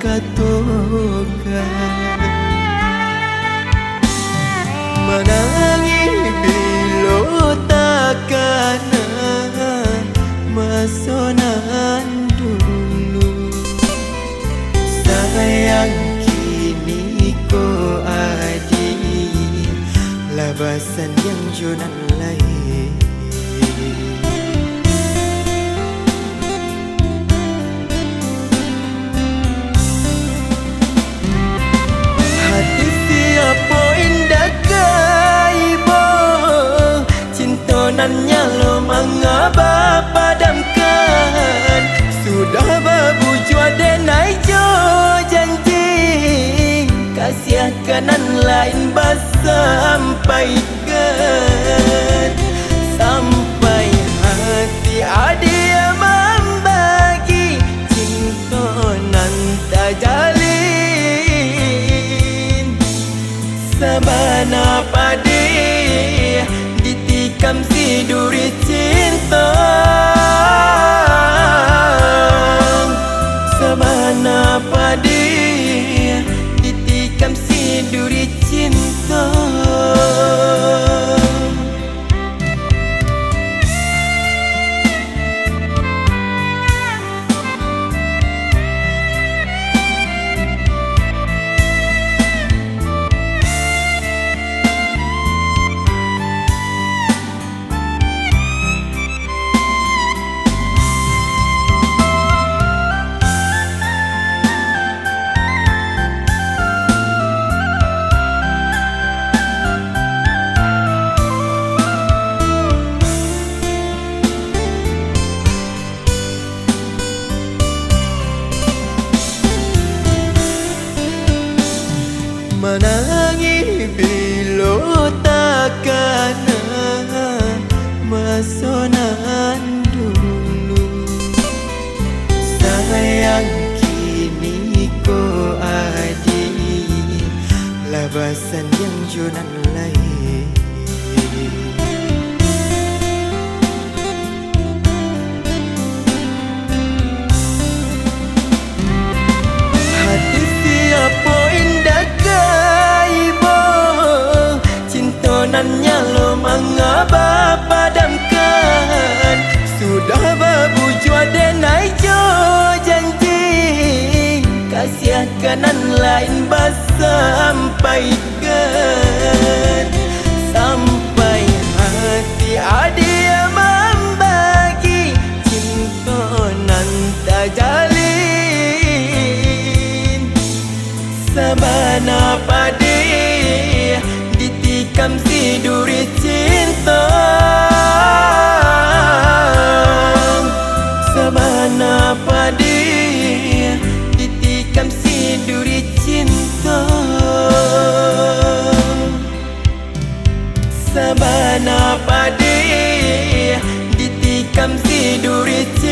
katoka menangi bilo takana masonan dulu sayang kini ko adi labasan yang jonan lain hati siapa indah kaibo cintonannya lo mengapa padamkan sudah babu jua denai jo janji kasih kanan lain sampaikan sampai hati adia membagi cintonan tak jalin sabana padi ditikam si duri cinta sabana padi ditikam si duri cinta menangi bilo takana masonan dulu sayang kini ko adi labasan yang jonan lain hati siapa indah kaibo cintonannya lo mengapa padamkan sudah babu jua denai jo janji kasih kanan lain sampaikan sampai hati adia membagi cintonan tak jalin sabana padi ditikam si duri cinta sabana padi ditikam si duri cinta sabana padi ditikam si duri cinta